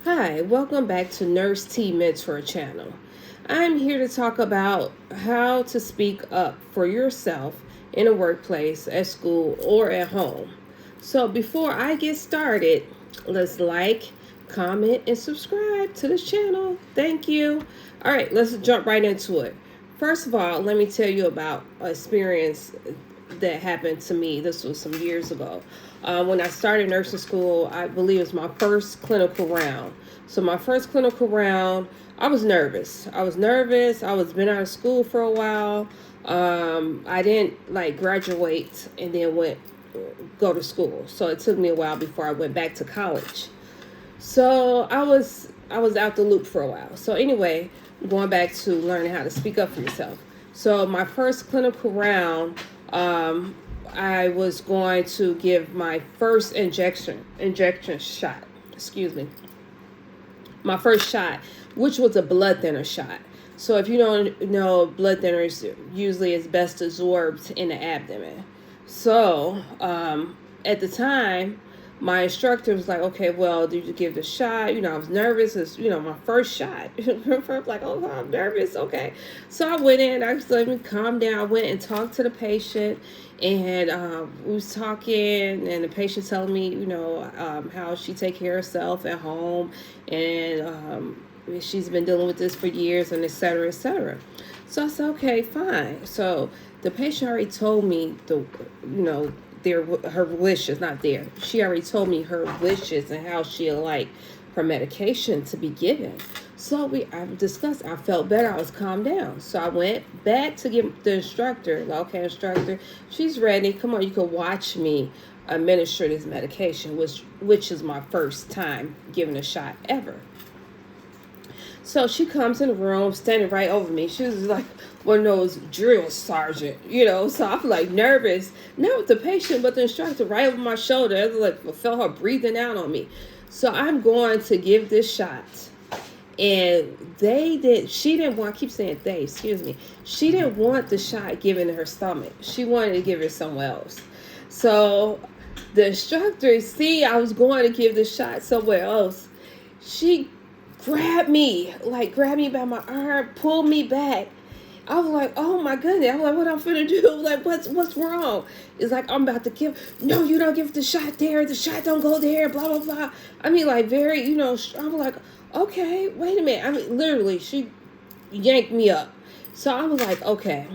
Hi, welcome back to Nurse T Mentor channel. I'm here to talk about how to speak up for yourself in a workplace, at school, or at home. So before I get started, let's like, comment, and subscribe to this channel. Thank you. All right, let's jump right into it. First of all, let me tell you about an experience that happened to me. This was some years ago. When I started nursing school, I believe it was my first clinical round. So my first clinical round, I was nervous. I was been out of school for a while. I didn't like graduate and then went go to school. So it took me a while before I went back to college. So I was out the loop for a while. So anyway, going back to learning how to speak up for yourself. So my first clinical round, I was going to give my first injection shot. Excuse me, my first shot, which was a blood thinner shot. So if you don't know, blood thinners usually is best absorbed in the abdomen. So at the time, my instructor was like, okay, well, did you give the shot? I was nervous. It's, my first shot. I'm like, oh, I'm nervous. Okay. So I went in, I just let me calm down. I went and talked to the patient, and we was talking, and the patient telling me, how she take care of herself at home, and she's been dealing with this for years, and et cetera, et cetera. So I said, okay, fine. So the patient already told me her wishes, not there. She already told me her wishes and how she'd like her medication to be given. So I discussed. I felt better. I was calmed down. So I went back to get the instructor. Like, okay, instructor, she's ready. Come on, you can watch me administer this medication, which is my first time giving a shot ever. So she comes in the room, standing right over me. She was like one of those drill sergeant, So I'm like nervous, not with the patient, but the instructor right over my shoulder. I like felt her breathing out on me. So I'm going to give this shot, and she didn't want. I keep saying they. Excuse me. She didn't want the shot given to her stomach. She wanted to give it somewhere else. So the instructor, I was going to give the shot somewhere else. She grabbed me by my arm, pulled me back. I was like, oh my goodness. I'm like, what I'm finna do? Like, what's wrong? It's like, I'm about to give. No, you don't give the shot there. The shot don't go there. Blah, blah, blah. I mean, like, very, I'm like, okay, wait a minute. I mean, literally, she yanked me up. So I was like, okay,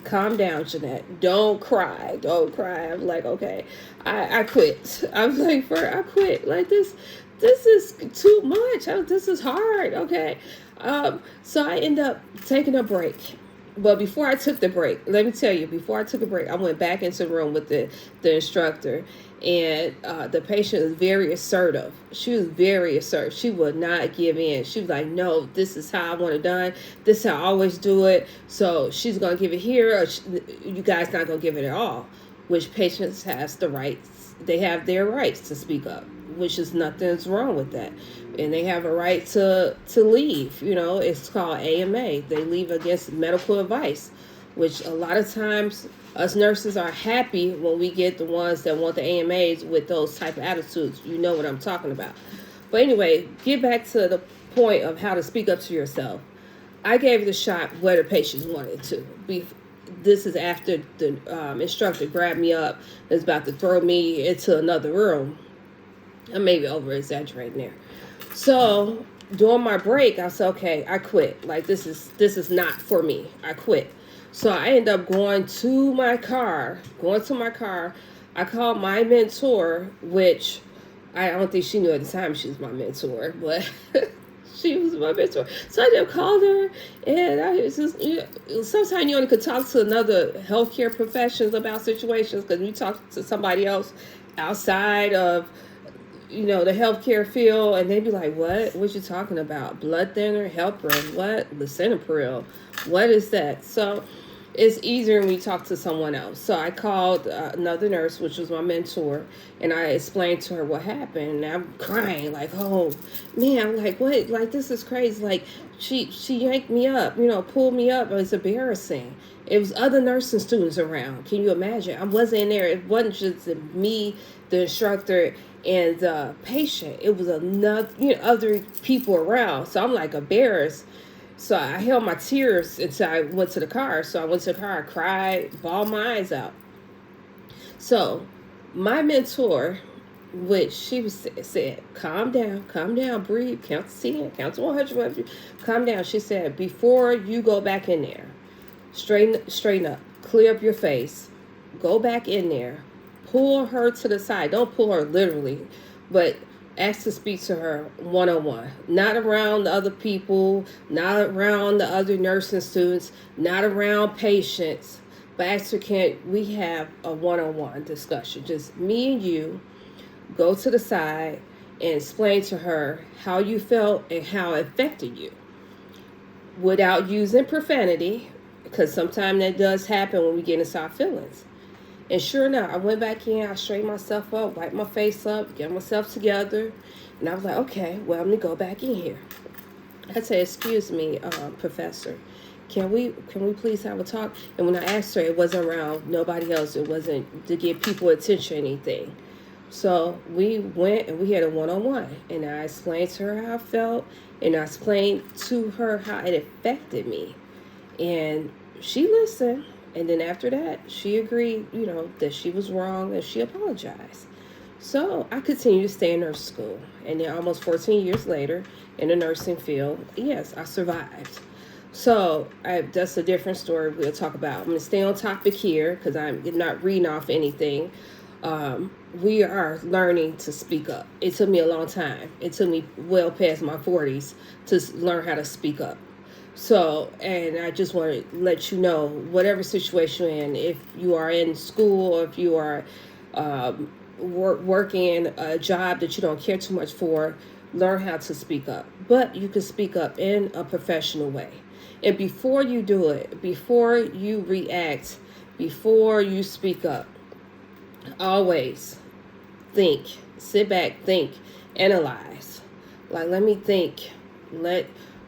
calm down, Jeanette. Don't cry. Don't cry. I'm like, okay, I quit. I was like, I quit. Like, this is too much. This is hard. Okay. So I end up taking a break. But before I took the break, let me tell you, before I took a break, I went back into the room with the instructor, and the patient was very assertive. She was very assertive. She would not give in. She was like, no, this is how I want it done. This is how I always do it. So she's going to give it here, or you guys not going to give it at all, which patients has the rights. They have their rights to speak up, which is nothing's wrong with that. And they have a right to leave. It's called AMA. They leave against medical advice, which a lot of times us nurses are happy when we get the ones that want the AMAs with those type of attitudes. You know what I'm talking about. But anyway, get back to the point of how to speak up to yourself. I gave the shot where the patient wanted to. This is after the instructor grabbed me up and was about to throw me into another room. I may be over exaggerating there. So during my break, I said, okay, I quit. Like, this is not for me. I quit. So I ended up going to my car. I called my mentor, which I don't think she knew at the time she was my mentor, but she was my mentor. So I just called her, and I was just, sometimes you only could talk to another healthcare professionals about situations, because you talk to somebody else outside of the healthcare field, and they'd be like, what you talking about? Blood thinner, Helprin, what? Lisinopril, what is that? So it's easier when we talk to someone else. So I called another nurse, which was my mentor, and I explained to her what happened. And I'm crying, like, oh man, I'm like, what? Like, this is crazy. Like, she yanked me up, pulled me up. It was embarrassing. It was other nursing students around. Can you imagine? I wasn't in there. It wasn't just me, the instructor, and the patient. It was another, other people around. So I'm like embarrassed. So I held my tears until I went to the car. So I went to the car, I cried, bawled my eyes out. So my mentor, which she was said, calm down, breathe, count to 10, count to 100, calm down. She said, before you go back in there, straighten up, clear up your face, go back in there, pull her to the side. Don't pull her literally, but ask to speak to her one-on-one, not around the other people, not around the other nursing students, not around patients, but ask her, can we have a one-on-one discussion, just me and you. Go to the side and explain to her how you felt and how it affected you without using profanity, because sometimes that does happen when we get inside our feelings. And sure enough, I went back in, I straightened myself up, wiped my face up, get myself together. And I was like, okay, well, I'm going to go back in here. I said, excuse me, professor, can we please have a talk? And when I asked her, it wasn't around nobody else. It wasn't to give people attention or anything. So we went and we had a one-on-one. And I explained to her how I felt. And I explained to her how it affected me. And she listened. And then after that, she agreed, that she was wrong and she apologized. So I continued to stay in nurse school. And then almost 14 years later, in the nursing field, yes, I survived. So that's a different story we'll talk about. I'm going to stay on topic here because I'm not reading off anything. We are learning to speak up. It took me a long time. It took me well past my 40s to learn how to speak up. So, and I just want to let you know, whatever situation you're in, if you are in school or if you are working a job that you don't care too much for, learn how to speak up. But you can speak up in a professional way. And before you do it, before you react, before you speak up, always think, sit back, think, analyze. Like, let me think,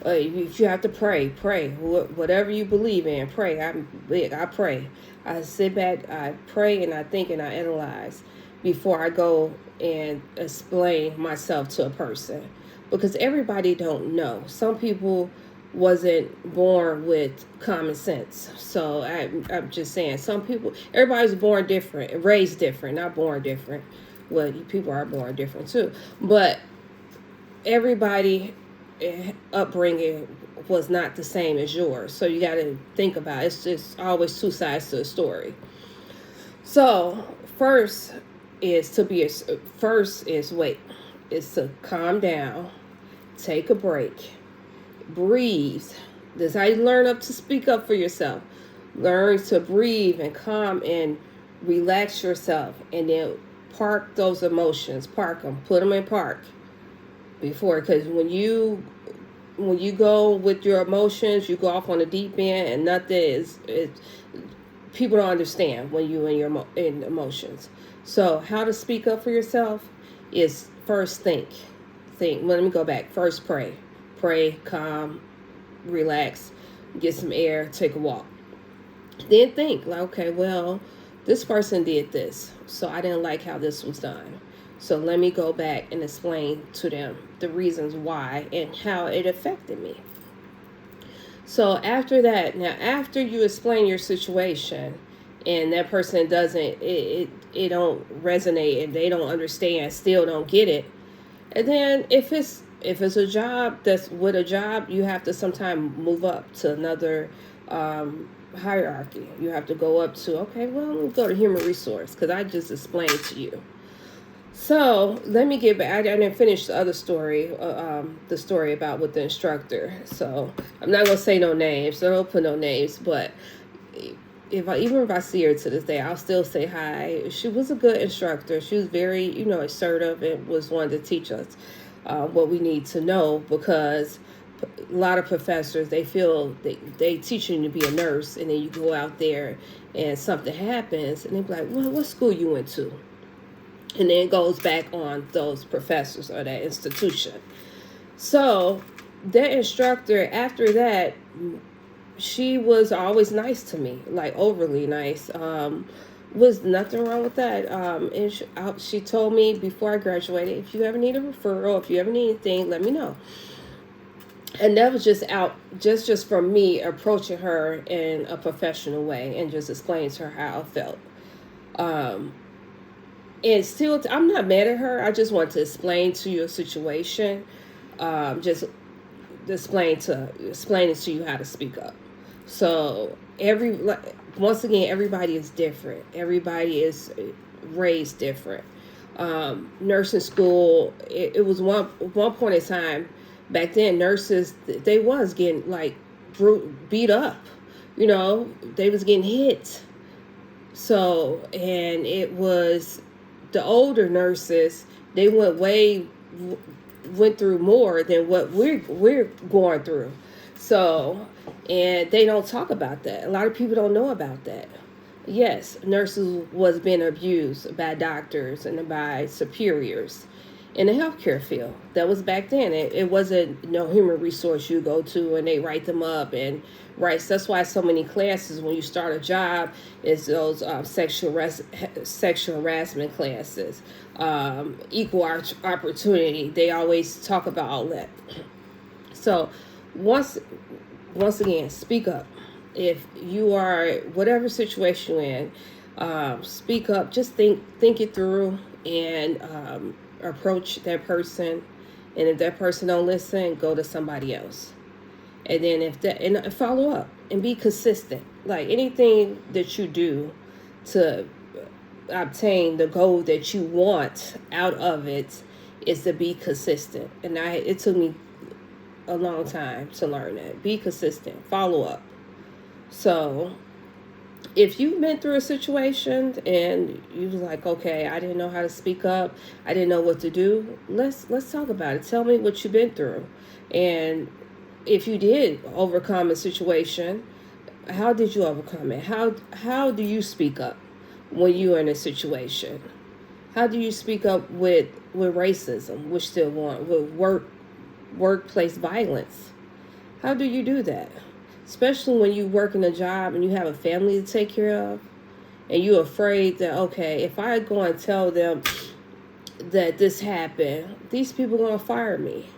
if you have to pray, whatever you believe in, pray. I pray. I sit back, I pray, and I think, and I analyze before I go and explain myself to a person. Because everybody don't know. Some people wasn't born with common sense. So I'm just saying, everybody's born different, raised different, not born different. Well, people are born different too. But everybody upbringing was not the same as yours, so you got to think about it. It's just always two sides to the story. So first is wait, is to calm down, take a break, breathe. This is how you learn up to speak up for yourself. Learn to breathe and calm and relax yourself, and then park those emotions, park them, put them in park. Before, because when you go with your emotions, you go off on the deep end, and nothing people don't understand when you in emotions. So how to speak up for yourself is first think. Let me go back. First pray, calm, relax, get some air, take a walk. Then think, like, okay, well, this person did this, so I didn't like how this was done. So let me go back and explain to them the reasons why and how it affected me. So after that, after you explain your situation and that person doesn't, it don't resonate and they don't understand, still don't get it. And then if it's a job that's with a job, you have to sometimes move up to another hierarchy. You have to go up to, okay, well, we'll go to human resource because I just explained to you. So let me get back. I didn't finish the other story, the story about with the instructor. So I'm not gonna say no names. So I don't put no names. But even if I see her to this day, I'll still say hi. She was a good instructor. She was very, assertive and was one to teach us what we need to know, because a lot of professors, they feel they teach you to be a nurse, and then you go out there and something happens, and they be like, well, what school you went to? And then it goes back on those professors or that institution. So that instructor, after that, she was always nice to me, like overly nice. Was nothing wrong with that. And she told me before I graduated, if you ever need a referral, if you ever need anything, let me know. And that was just from me approaching her in a professional way and just explaining to her how I felt. And still, I'm not mad at her. I just want to explain to you a situation. Just explaining to you how to speak up. So once again, everybody is different. Everybody is raised different. Nursing school, it was one point in time back then. Nurses, they was getting like beat up. They was getting hit. So, and it was the older nurses. They went through more than what we're going through. So, and they don't talk about that. A lot of people don't know about that. Yes, nurses was being abused by doctors and by superiors in the healthcare field. That was back then. It wasn't no human resource you go to and they write them up and write. So that's why so many classes when you start a job is those sexual harassment classes, equal opportunity. They always talk about all that. So once again, speak up. If you are whatever situation you're in, speak up. Just think it through and approach that person. And if that person don't listen, go to somebody else. And then and follow up and be consistent. Like anything that you do to obtain the goal that you want out of it is to be consistent. And it took me a long time to learn that. Be consistent. Follow up. So if you've been through a situation and you was like, okay, I didn't know how to speak up, I didn't know what to do, let's talk about it. Tell me what you've been through. And if you did overcome a situation, how did you overcome it? How do you speak up when you're in a situation? How do you speak up with racism, which still with workplace violence? How do you do that? Especially when you work in a job and you have a family to take care of, and you're afraid that, okay, if I go and tell them that this happened, these people are going to fire me.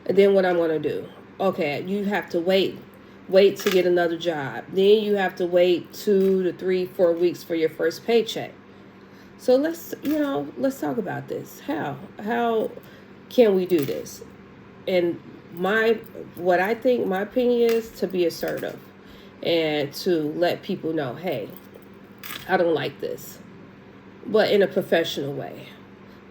And then what I'm going to do? Okay, you have to wait to get another job. Then you have to wait 2 to 3, 4 weeks for your first paycheck. So let's talk about this. How can we do this? And what I think my opinion is to be assertive and to let people know, hey, I don't like this, but in a professional way.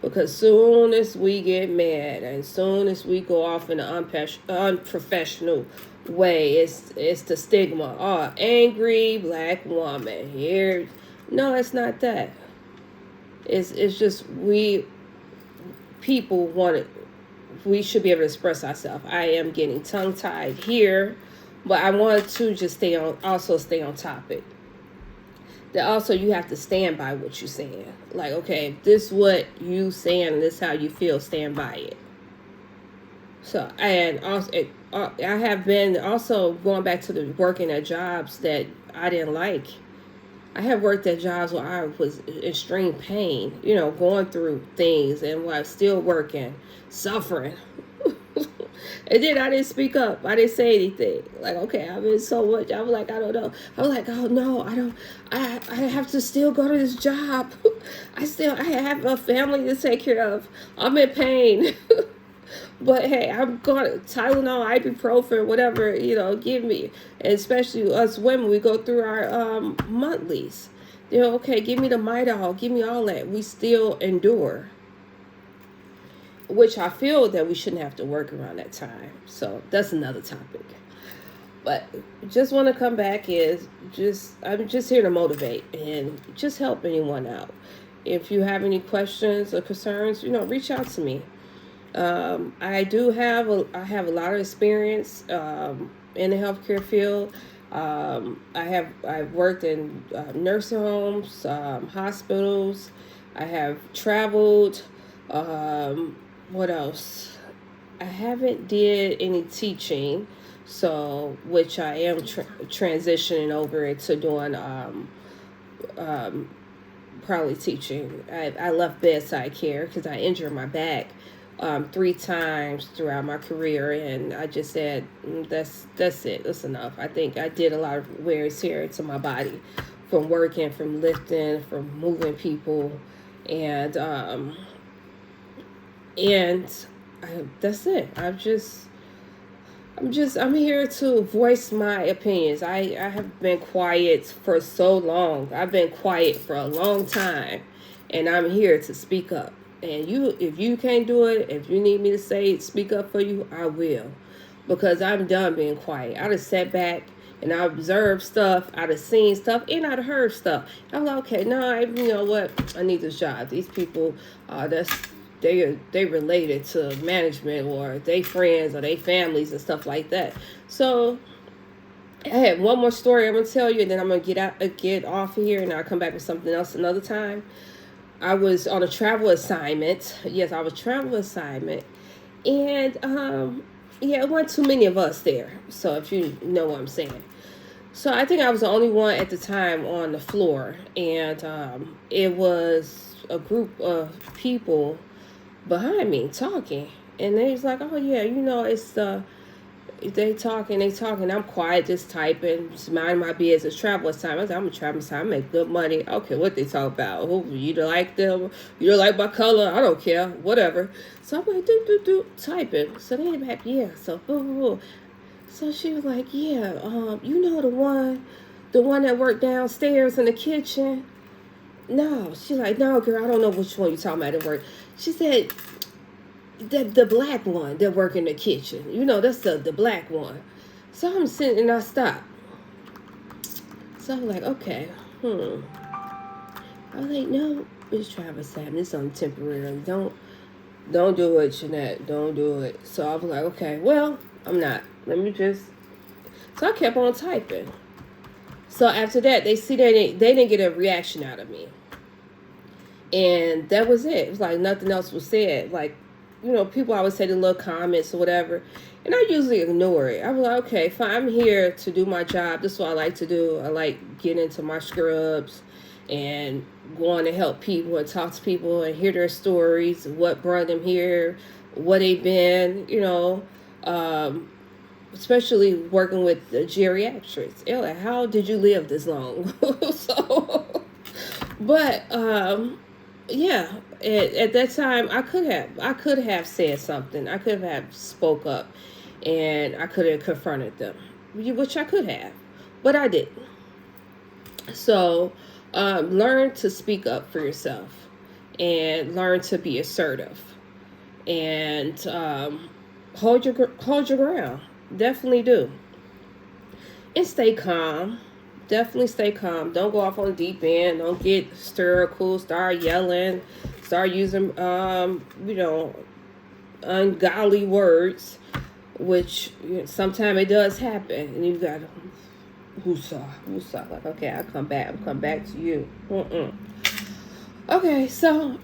Because soon as we get mad and soon as we go off in an unprofessional way, it's the stigma. Oh, angry black woman here. No, it's not that. It's just people want it. We should be able to express ourselves. I am getting tongue-tied here, but I want to just stay on topic. That also you have to stand by what you're saying. Like, okay, if this is what you saying and this is how you feel, stand by it. So, and also, I have been also going back to the working at jobs that I didn't like. I have worked at jobs where I was in extreme pain, going through things and while still working, suffering. And then I didn't speak up. I didn't say anything. Like, okay, I'm in so much. I was like, I don't know. I was like, oh no, I have to still go to this job. I have a family to take care of. I'm in pain. But hey, I'm going Tylenol, ibuprofen, whatever, give me. And especially us women, we go through our monthlies. Okay, give me the Midol, give me all that. We still endure. Which I feel that we shouldn't have to work around that time. So that's another topic. But just want to come back I'm just here to motivate and just help anyone out. If you have any questions or concerns, reach out to me. I do have I have a lot of experience in the healthcare field. I've worked in nursing homes, hospitals. I have traveled. What else? I haven't did any teaching, so which I am transitioning over into doing um, probably teaching. I left bedside care because I injured my back 3 times throughout my career, and I just said, that's it. That's enough. I think I did a lot of wear and tear to my body from working, from lifting, from moving people, and and that's it. I'm here to voice my opinions. I have been quiet for so long. I've been quiet for a long time, and I'm here to speak up. And if you can't do it, if you need me to speak up for you, I will, because I'm done being quiet. I just sat back and I observed stuff. I'd have seen stuff and I'd heard stuff. I'm like, okay, no, you know what? I need this job. These people, they related to management, or they friends, or they families and stuff like that. So I had one more story I'm gonna tell you, and then I'm gonna get off of here, and I'll come back with something else another time. I was on a travel assignment. Yes, I was travel assignment, and yeah, it wasn't too many of us there. So if you know what I'm saying. So I think I was the only one at the time on the floor, and it was a group of people behind me talking, and they was like, oh yeah, you know, it's they talking, I'm quiet, just typing, just mind my business. Travel assignment. I'm a travel assignment, make good money. I don't care what they talk about. Who you don't like them, you don't like my color, I don't care, whatever. So I'm like, do typing. So they back, yeah. So boo boo boo. So she was like, yeah, you know the one that worked downstairs in the kitchen. No, she's like, no, girl, I don't know which one you talking about at work. She said, the black one that work in the kitchen. You know, that's the black one. So I'm sitting and I stop. So I'm like, okay, I was like, no, Miss Travis Sam, this on temporary. Don't do it, Jeanette. Don't do it. So I was like, okay, well, I'm not. Let me just. So I kept on typing. So after that, they didn't get a reaction out of me. And that was it. It was like nothing else was said. Like, you know, people always say the little comments or whatever. And I usually ignore it. I was like, okay, fine. I'm here to do my job. This is what I like to do. I like getting into my scrubs and going to help people and talk to people and hear their stories, what brought them here, what they've been, you know, especially working with the geriatrics. Like, how did you live this long? So, but yeah, at that time I could have said something. I could have spoke up, and I could have confronted them, which I could have, but I didn't. So learn to speak up for yourself, and learn to be assertive, and hold your ground. Definitely do. And stay calm. Definitely stay calm. Don't go off on the deep end. Don't get hysterical. Start yelling. Start using, you know, ungodly words, which sometimes it does happen. And you got to, whoosah. Like, okay, I'll come back to you. Okay, so,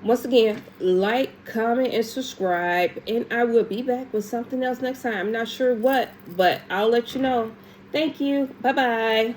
once again, like, comment, and subscribe, and I will be back with something else next time. I'm not sure what, but I'll let you know. Thank you. Bye-bye.